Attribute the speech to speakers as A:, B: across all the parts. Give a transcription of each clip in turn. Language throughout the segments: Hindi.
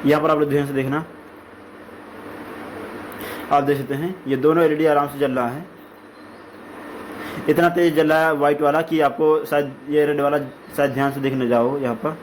A: यहाँ पर आप लोग ध्यान से देखना, आप देख सकते हैं ये दोनों एलईडी आराम से जल रहा है। इतना तेज जल रहा है वाइट वाला कि आपको शायद ये रेड वाला शायद ध्यान से देख न जाओ। यहाँ पर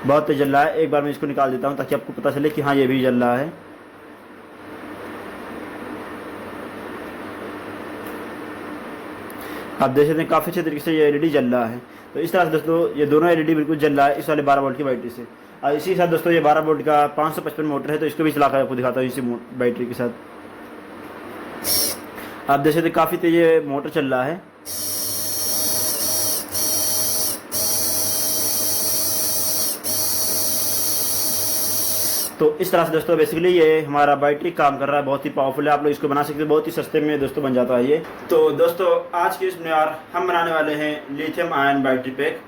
A: बहुत तेज जल रहा है। एक बार मैं इसको निकाल देता हूँ ताकि आपको पता चले कि हाँ ये भी जल रहा है। आप देख सकते हैं काफ़ी अच्छे तरीके से ये एलईडी जल रहा है। तो इस तरह से दोस्तों ये दोनों एलईडी बिल्कुल जल रहा है इस वाले 12 वोल्ट की बैटरी से। और इसी के साथ दोस्तों ये 12 वोल्ट का 555 मोटर है, तो इसको भी चला कर आपको दिखाता हूँ इसी बैटरी के साथ। आप देख सकते हैं काफ़ी तेज ये मोटर चल रहा है। तो इस तरह से दोस्तों बेसिकली ये हमारा बैटरी काम कर रहा है, बहुत ही पावरफुल है। आप लोग इसको बना सकते हैं, बहुत ही सस्ते में दोस्तों बन जाता है ये। तो दोस्तों आज की इस वीडियो हम बनाने वाले हैं लिथियम आयन बैटरी पैक।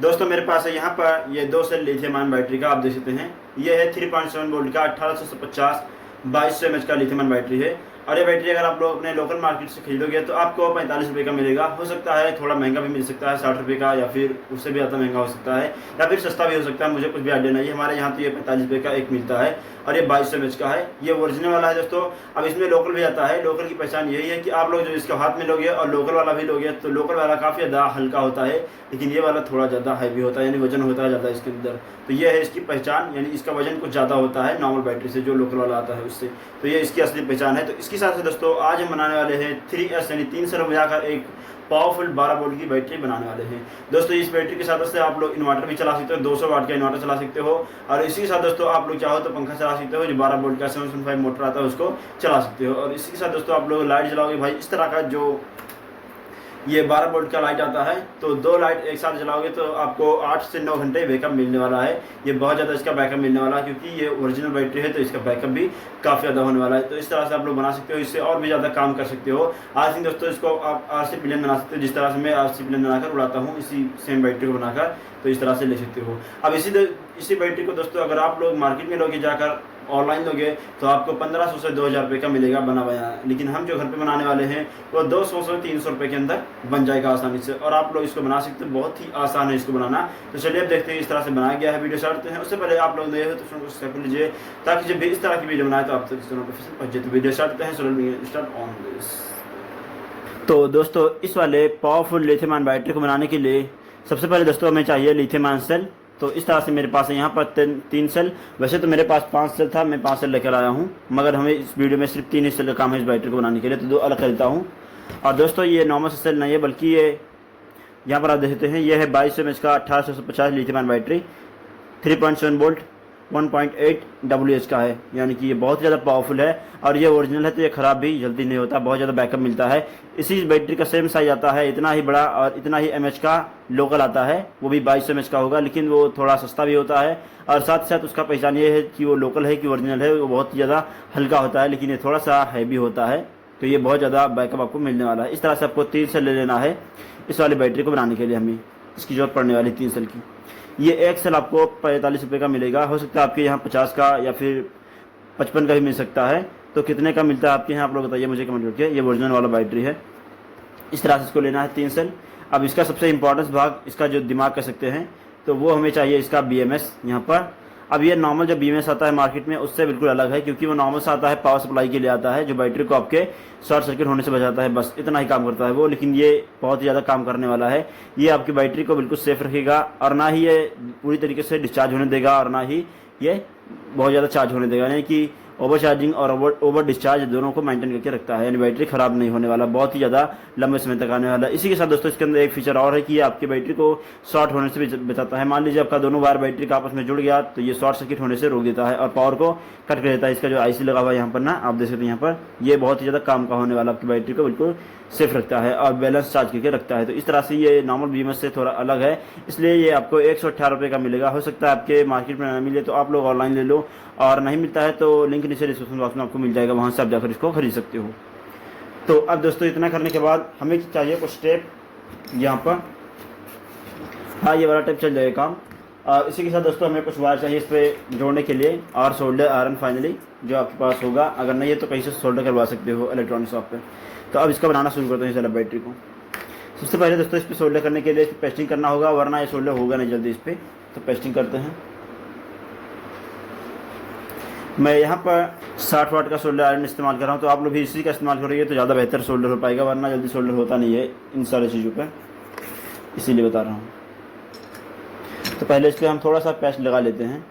A: दोस्तों मेरे पास है यहाँ पर ये 2 सेल लिथियम आयन बैटरी का, आप देख सकते हैं ये है 3.7 वोल्ट का 1850 2200 mAh का लिथियम आयन बैटरी है। और ये बैटरी अगर आप लोग अपने लोकल मार्केट से खरीदोगे तो आपको 45 रुपये का मिलेगा। हो सकता है थोड़ा महंगा भी मिल सकता है 60 रुपये का, या फिर उससे भी ज़्यादा महंगा हो सकता है, या फिर सस्ता भी हो सकता है, मुझे कुछ भी आइडिया नहीं है। हमारे यहाँ तो ये 45 रुपये का एक मिलता है और ये 2200 mAh का है। ये ओरिजिनल वाला है दोस्तों। अब इसमें लोकल भी आता है। लोकल की पहचान यही है कि आप लोग जो इसका हाथ में लोगे और लोकल वाला भी लोगे तो लोकल वाला काफ़ी ज़्यादा हल्का होता है, लेकिन ये वाला थोड़ा ज़्यादा हैवी होता है, यानी वजन होता है ज़्यादा इसके अंदर। तो ये है इसकी पहचान, यानी इसका वजन कुछ ज़्यादा होता है नॉर्मल बैटरी से, जो लोकल वाला आता है उससे। तो ये इसकी असली पहचान है। तो इसके साथ से दोस्तों आज हम बनाने वाले हैं 3S यानी 3 सेल मिलाकर एक पावरफुल 12 वोल्ट की बैटरी बनाने वाले हैं। दोस्तों इस बैटरी के साथ से आप लोग इन्वर्टर भी चला सकते हो, 200 वाट का इन्वर्टर चला सकते हो। और इसी के साथ दोस्तों आप लोग चाहो तो पंखा चला सकते हो, जो 12 वोल्ट का 775 मोटर आता है उसको चला सकते हो। और इसी के साथ दोस्तों आप लोग लाइट जलाओगे भाई इस तरह का, जो ये 12 वोल्ट का लाइट आता है, तो 2 लाइट एक साथ जलाओगे तो आपको 8 से 9 घंटे बैकअप मिलने वाला है। ये बहुत ज़्यादा इसका बैकअप मिलने वाला है, क्योंकि ये ओरिजिनल बैटरी है तो इसका बैकअप भी काफ़ी ज़्यादा होने वाला है। तो इस तरह से आप लोग बना सकते हो, इससे और भी ज़्यादा काम कर सकते हो। आज दिन दोस्तों इसको आप RC प्लेन बना सकते हो, जिस तरह से मैं RC प्लेन बनाकर उड़ाता हूँ, इसी सेम बैटरी को बनाकर तो इस तरह से ले सकते हो। अब इसी बैटरी को दोस्तों अगर आप लोग मार्केट में लोगे जाकर ऑनलाइन लोगे तो आपको 1500 से 2000 रुपये का मिलेगा बना बनाया। लेकिन हम जो घर पे बनाने वाले हैं वो 200 से 300 रुपये के अंदर बन जाएगा आसानी से, और आप लोग इसको बना सकते हो। बहुत ही आसान है इसको बनाना। तो चलिए अब देखते हैं इस तरह से बनाया गया है। वीडियो स्टार्ट हैं, उससे पहले आप लोग नए हो तो चैनल को सब्सक्राइब कर लीजिए, ताकि जब भी इस तरह की वीडियो बनाए तो आप तक चैनल पर पहुंच जाए। तो वीडियो स्टार्ट हैं, स्टार्ट ऑन दिस। तो दोस्तों इस वाले पावरफुल लिथियम आयन बैटरी को बनाने के लिए सबसे पहले दोस्तों हमें चाहिए लिथियम आयन सेल। तो इस तरह से मेरे पास है यहाँ पर 3 सेल। वैसे तो मेरे पास 5 सेल था, मैं 5 सेल लेकर आया हूँ, मगर हमें इस वीडियो में सिर्फ 3 ही सेल का काम है इस बैटरी को बनाने के लिए, तो 2 अलग खरीदता हूँ। और दोस्तों ये नॉर्मल सेल नहीं है, बल्कि ये यहाँ पर आप देख सकते हैं ये है 2200 mAh का 1850 lithium ion battery, 3.7 volt 1.8 WH का है, यानी कि ये बहुत ज़्यादा पावरफुल है। और ये ओरिजिनल है तो ये ख़राब भी जल्दी नहीं होता, बहुत ज़्यादा बैकअप मिलता है। इसी बैटरी का सेम साइज आता है, इतना ही बड़ा और इतना ही mAh का लोकल आता है, वो भी 2200 mAh का होगा, लेकिन वो थोड़ा सस्ता भी होता है। और साथ साथ उसका पहचान ये है कि वो लोकल है कि ओरिजिनल है। वो बहुत ज़्यादा हल्का होता है, लेकिन ये थोड़ा सा हैवी होता है, तो ये बहुत ज़्यादा बैकअप आपको मिलने वाला है। इस तरह से आपको 3 सेल ले लेना है इस वाली बैटरी को बनाने के लिए। हमें इसकी जरूरत पड़ने वाली 3 सेल की। ये एक सेल आपको 45 रुपये का मिलेगा। हो सकता है आपके यहाँ 50 का या फिर 55 का भी मिल सकता है। तो कितने का मिलता है आपके यहाँ आप लोग बताइए मुझे कमेंट करके। ये ओरिजिनल वाला बैटरी है। इस तरह से इसको लेना है 3 सेल। अब इसका सबसे इम्पोर्टेंट भाग, इसका जो दिमाग कह सकते हैं, तो वो हमें चाहिए इसका BMS यहाँ पर। अब ये नॉर्मल जो BMS आता है मार्केट में उससे बिल्कुल अलग है, क्योंकि वो नॉर्मल से आता है, पावर सप्लाई के लिए आता है, जो बैटरी को आपके शॉर्ट सर्किट होने से बचाता है, बस इतना ही काम करता है वो। लेकिन ये बहुत ही ज़्यादा काम करने वाला है। ये आपकी बैटरी को बिल्कुल सेफ रखेगा, और ना ही ये पूरी तरीके से डिस्चार्ज होने देगा, और ना ही ये बहुत ज़्यादा चार्ज होने देगा, यानी कि ओवर चार्जिंग और ओवर डिस्चार्ज दोनों को मेंटेन करके रखता है। यानी बैटरी ख़राब नहीं होने वाला, बहुत ही ज़्यादा लंबे समय तक आने वाला है। इसी के साथ दोस्तों इसके अंदर एक फीचर और है कि ये आपकी बैटरी को शॉर्ट होने से भी बचाता है। मान लीजिए आपका दोनों वायर बैटरी का आपस में जुड़ गया तो ये शॉर्ट सर्किट होने से रोक देता है और पावर को कट कर देता है। इसका जो IC लगा हुआ है यहाँ पर ना, आप देख सकते हैं यहाँ पर, ये बहुत ही ज़्यादा काम का होने वाला, आपकी बैटरी को बिल्कुल सेफ रखता है और बैलेंस चार्ज करके रखता है। तो इस तरह से ये नॉर्मल BMS से थोड़ा अलग है, इसलिए ये आपको 118 रुपये का मिलेगा। हो सकता है आपके मार्केट में ना मिले तो आप लोग ऑनलाइन ले लो, और नहीं मिलता है तो लिंक नीचे डिस्क्रिप्शन बॉक्स में आपको मिल जाएगा, वहाँ से आप जाकर इसको खरीद सकते हो। तो अब दोस्तों इतना करने के बाद हमें चाहिए कुछ टेप यहाँ पर। हाँ, ये वाला टेप चल जाएगा काम। और इसी के साथ दोस्तों हमें कुछ वायर चाहिए इस पर जोड़ने के लिए, और सोल्डर आयरन फाइनली जो आपके पास होगा। अगर नहीं है तो कहीं से सोल्डर करवा सकते हो इलेक्ट्रॉनिक शॉप पे। तो अब इसका बनाना शुरू करते हैं चलो बैटरी को। सबसे पहले दोस्तों इस पर सोल्डर करने के लिए इस पर पेस्टिंग करना होगा, वरना ये सोल्डर होगा नहीं जल्दी इस पर। तो पेस्टिंग करते हैं। मैं यहाँ पर 60 वाट का सोल्डर आयरन इस्तेमाल कर रहा हूँ, तो आप लोग भी इसी का इस्तेमाल करोगे तो ज़्यादा बेहतर सोल्डर हो पाएगा, वरना जल्दी सोल्डर होता नहीं है इन सारी चीज़ों पर, इसीलिए बता रहा हूँ। तो पहले इसके हम थोड़ा सा पेस्ट लगा लेते हैं।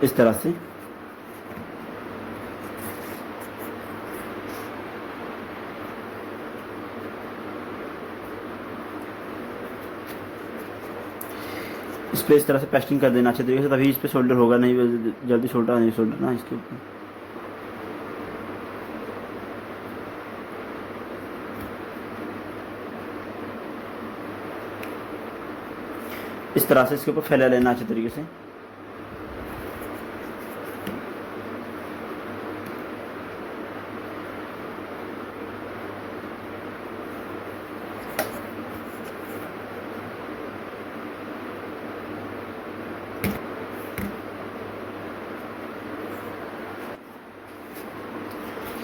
A: इस तरह से इस पर इस तरह से पेस्टिंग कर देना अच्छे तरीके से, तभी इस पर सोल्डर होगा, नहीं जल्दी छोटा नहीं सोल्डर ना इसके ऊपर। इस तरह से इसके ऊपर फैला लेना अच्छे तरीके से।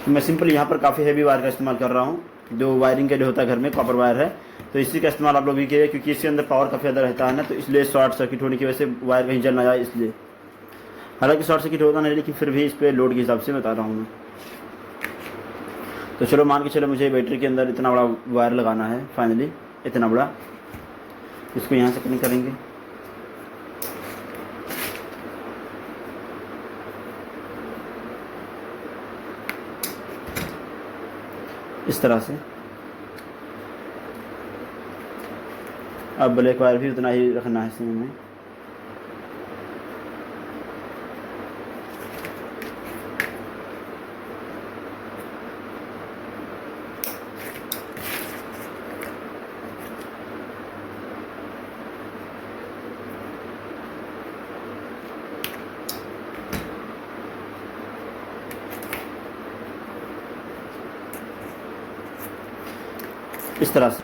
A: मैं सिंपल यहाँ पर काफ़ी हैवी वायर का इस्तेमाल कर रहा हूँ, जो वायरिंग का जो होता है घर में कॉपर वायर है, तो इसी का इस्तेमाल आप लोग भी किए, क्योंकि इसके अंदर पावर काफ़ी ज़्यादा रहता है ना, तो इसलिए शॉर्ट सर्किट होने की वजह से वायर कहीं जल ना जाए इसलिए। हालांकि शॉर्ट सर्किट होता नहीं, लेकिन फिर भी इस पर लोड के हिसाब से बता रहा हूँ मैं। तो चलो मान के चलो मुझे बैटरी के अंदर इतना बड़ा वायर लगाना है, फाइनली इतना बड़ा, इसको यहाँ से कनेक्ट करेंगे। इस तरह से अब ब्लैक वायर भी उतना ही रखना है इसमें हमें। इस तरह से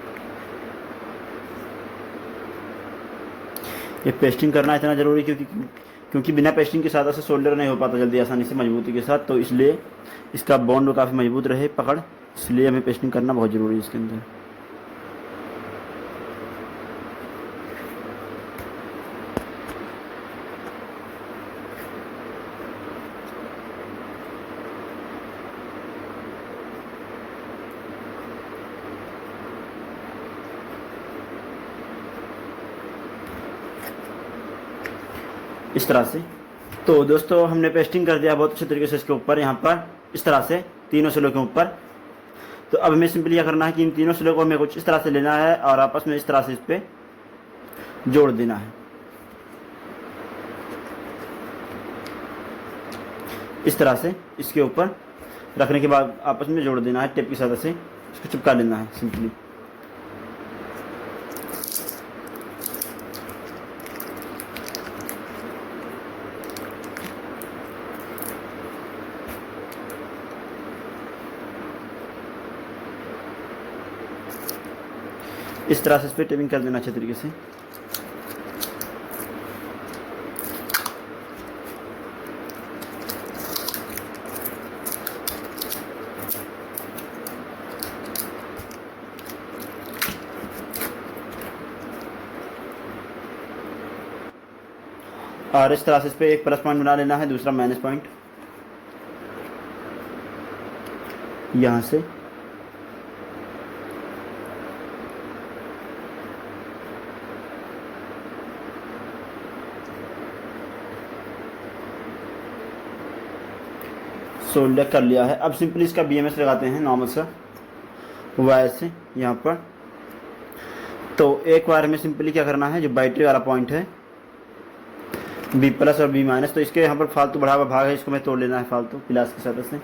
A: ये पेस्टिंग करना इतना ज़रूरी क्योंकि बिना पेस्टिंग के साथ ऐसे सोल्डर नहीं हो पाता जल्दी आसानी से मजबूती के साथ, तो इसलिए इसका बॉन्ड काफ़ी मजबूत रहे पकड़, इसलिए हमें पेस्टिंग करना बहुत ज़रूरी है इसके अंदर। इस तरह से तो दोस्तों हमने पेस्टिंग कर दिया बहुत अच्छे तरीके से इसके ऊपर, यहाँ पर इस तरह से तीनों स्लो के ऊपर। तो अब हमें सिंपली क्या करना है कि इन तीनों स्लो को हमें कुछ इस तरह से लेना है और आपस में इस तरह से इस पर जोड़ देना है। इस तरह से इसके ऊपर रखने के बाद आपस में जोड़ देना है, टेप की सहायता से इसको चिपका लेना है सिंपली। इस तरह से इस पर टेपिंग कर देना अच्छे तरीके से। और इस तरह से इस पर एक प्लस पॉइंट बना लेना है, दूसरा माइनस पॉइंट यहाँ से। सोल्डर कर लिया है। अब सिंपली इसका BMS लगाते हैं नॉर्मल सा वायर से यहाँ पर। तो एक वायर में सिंपली क्या करना है, जो बैटरी वाला पॉइंट है B+ और B-, तो इसके यहाँ पर फालतू बढ़ा हुआ भाग है, इसको मैं तोड़ लेना है फालतू प्लास की सहायता से।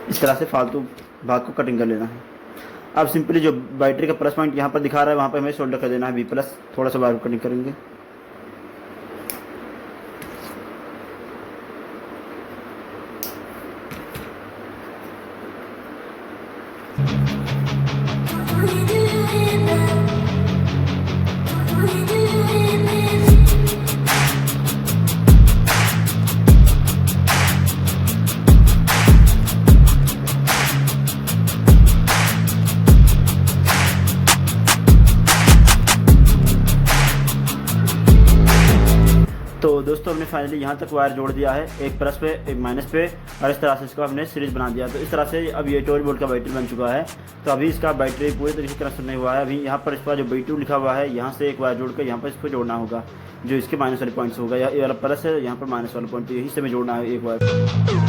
A: इस तरह से फालतू भाग को कटिंग कर लेना है। अब सिंपली जो बैटरी का प्लस पॉइंट यहाँ पर दिखा रहा है वहाँ पर हमें सोल्डर कर देना है B+, थोड़ा सा वायर को कटिंग करेंगे। दोस्तों हमने फाइनली यहाँ तक वायर जोड़ दिया है, एक प्लस पे एक माइनस पे, और इस तरह से इसको हमने सीरीज बना दिया। तो इस तरह से अब ये 12 वोल्ट का बैटरी बन चुका है। तो अभी इसका बैटरी पूरी तरीके से कनेक्शन नहीं हुआ है। अभी यहाँ पर इसका जो B2 लिखा हुआ है, यहाँ से एक वायर जोड़कर यहाँ पर इसको जोड़ना होगा, जो इसके माइनस वाले पॉइंट से होगा। ये वाला प्लस है, यहाँ पर माइनस वाला पॉइंट, यही से में जोड़ना है एक वायर।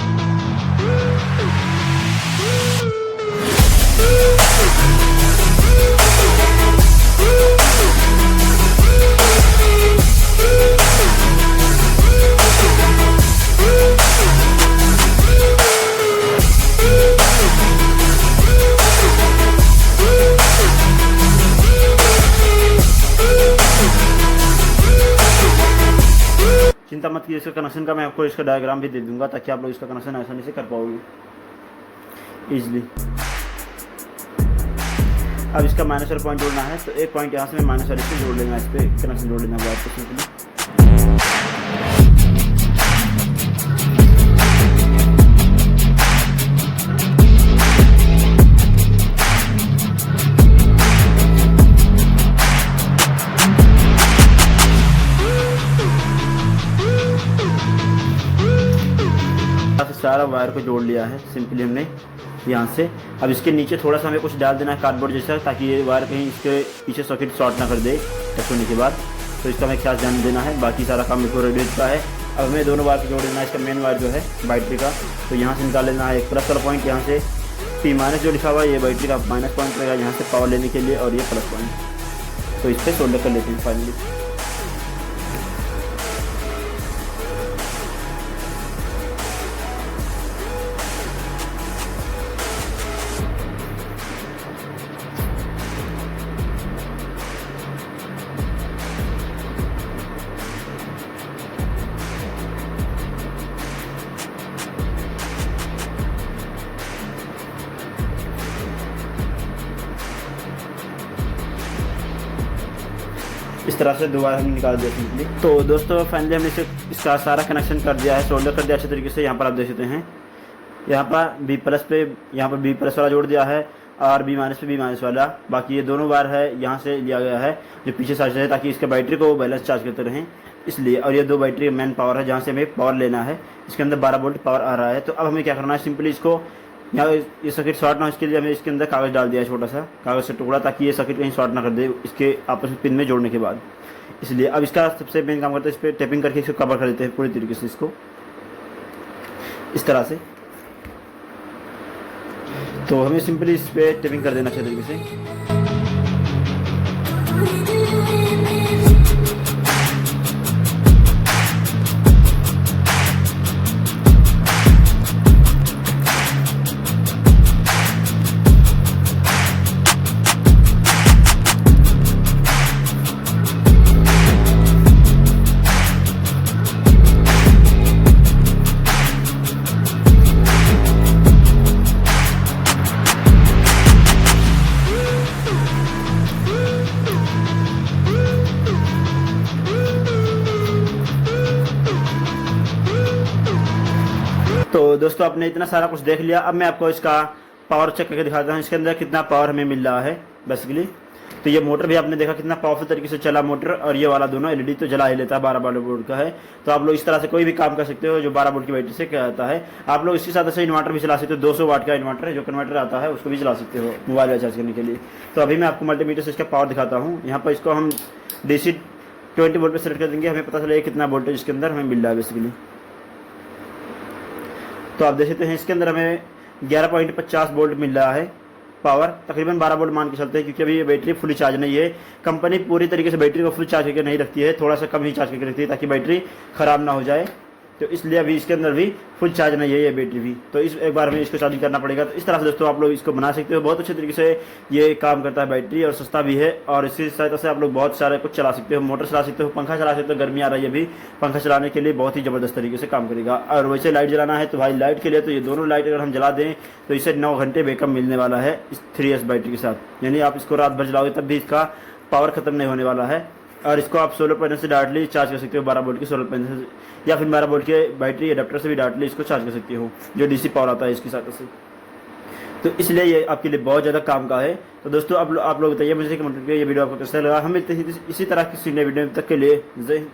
A: चिंता मत कीजिए, इसका कनेक्शन का मैं आपको इसका डायग्राम भी दे दूंगा, ताकि आप लोग इसका कनेक्शन आसानी से कर पाओगे ईजिली। अब इसका माइनस वाला पॉइंट जोड़ना है, तो एक पॉइंट यहाँ से मैं माइनस वाले से जोड़ लेना, इस पर कनेक्शन जोड़ लेना वायर को सिंपली। सारा वायर को जोड़ लिया है सिंपली हमने यहाँ से। अब इसके नीचे थोड़ा सा हमें कुछ डाल देना है कार्डबोर्ड जैसा, ताकि ये वायर कहीं इसके पीछे सॉकेट शॉर्ट ना कर दे टच होने के बाद। तो इसका हमें खास ध्यान देना है। बाकी सारा काम बिल्कुल रेडी का है। अब हमें दोनों वायर को जोड़ देना है। इसका मेन वायर जो है बैटरी का, तो यहाँ से निकाल लेना है एक प्लस वाला पॉइंट, यहाँ से P माइनस जो लिखा हुआ है ये बैटरी का माइनस पॉइंट रहेगा यहाँ से पावर लेने के लिए, और ये प्लस पॉइंट। तो इस पर सोल्डर कर लेते हैं फाइनली। इस तरह से दोबारा हम निकाल दिया सिंपली। तो दोस्तों फाइनली हमने इसका सारा कनेक्शन कर दिया है, सोल्डर कर दिया अच्छे तरीके से। यहाँ पर आप देख सकते हैं, यहाँ पर B प्लस पे यहाँ पर B प्लस वाला जोड़ दिया है, और B माइनस पे B माइनस वाला। बाकी ये दोनों वायर है यहाँ से लिया गया है जो पीछे साइड से है, ताकि इसके बैटरी को बैलेंस चार्ज करते रहें इसलिए। और ये दो बैटरी मेन पावर है जहाँ से हमें पावर लेना है। इसके अंदर 12 वोल्ट पावर आ रहा है। तो अब हमें क्या करना है, सिंपली इसको यहाँ ये सर्किट शॉर्ट ना हो इसके लिए हमें इसके अंदर कागज़ डाल दिया है, छोटा सा कागज़ से टुकड़ा, ताकि ये सर्किट कहीं शॉर्ट ना कर दे इसके आपस में पिन में जोड़ने के बाद। इसलिए अब इसका सबसे मेन काम करते हैं, इस पर टेपिंग करके इसको कवर कर देते हैं पूरी तरीके से इसको इस तरह से। तो हमें सिंपली इस पर टेपिंग कर देना अच्छे तरीके से। तो दोस्तों आपने इतना सारा कुछ देख लिया। अब मैं आपको इसका पावर चेक करके दिखाता हूँ, इसके अंदर कितना पावर हमें मिल रहा है बेसिकली। तो ये मोटर भी आपने देखा कितना पावरफुल तरीके से चला मोटर, और ये वाला दोनों एलईडी तो जला ही लेता है, 12 वोल्ट का है। तो आप लोग इस तरह से कोई भी काम कर सकते हो जो 12 वोल्ट की बैटरी से क्या आता है। आप लोग इसके साथ से इन्वर्टर भी चला सकते हो, 200 वाट का इन्वर्टर है जो कन्वर्टर आता है, उसको भी चला सकते हो मोबाइल में चार्ज करने के लिए। तो अभी मैं आपको मल्टीमीटर से इसका पावर दिखाता हूँ। यहाँ पर इसको हम DC 20 वोल्ट पर सेलेक्ट कर देंगे, हमें पता चलेगा कितना वोल्टेज इसके अंदर हमें मिल रहा है बेसिकली। तो आप देख सकते हैं इसके अंदर हमें 11.50 वोल्ट मिल रहा है पावर, तकरीबन 12 वोल्ट मान के चलते हैं, क्योंकि अभी ये बैटरी फुली चार्ज नहीं है। कंपनी पूरी तरीके से बैटरी को फुल चार्ज करके नहीं रखती है, थोड़ा सा कम ही चार्ज करके रखती है ताकि बैटरी ख़राब ना हो जाए। तो इसलिए अभी इसके अंदर भी फुल चार्ज नहीं है ये बैटरी भी, तो इस एक बार हमें इसको चार्जिंग करना पड़ेगा। तो इस तरह से दोस्तों आप लोग इसको बना सकते हो, बहुत अच्छे तरीके से ये काम करता है बैटरी, और सस्ता भी है। और इसी सहायता से आप लोग बहुत सारे कुछ चला सकते हो, मोटर चला सकते हो, पंखा चला सकते हो। गर्मी आ रही है अभी, पंखा चलाने के लिए बहुत ही ज़बरदस्त तरीके से काम करेगा। और वैसे लाइट जलाना है तो भाई लाइट के लिए तो ये दोनों लाइट अगर हम जला दें तो इसे 9 घंटे बैकअप मिलने वाला है इस 3S बैटरी के साथ। यानी आप इसको रात भर जलाओगे तब भी इसका पावर ख़त्म नहीं होने वाला है। और इसको आप सोलर पैनल से डायरेक्टली चार्ज कर सकते हो, 12 वोल्ट के सोलर पैनल से, या फिर 12 वोल्ट के बैटरी अडेप्टर से भी डायरेक्टली इसको चार्ज कर सकते हो, जो DC पावर आता है इसकी सहायता से। तो इसलिए ये आपके लिए बहुत ज़्यादा काम का है। तो दोस्तों आप लोग बताइए मुझे कमेंट करके ये वीडियो आपको कैसा लगा। हम मिलते हैं इसी तरह की वीडियो तक के लिए जय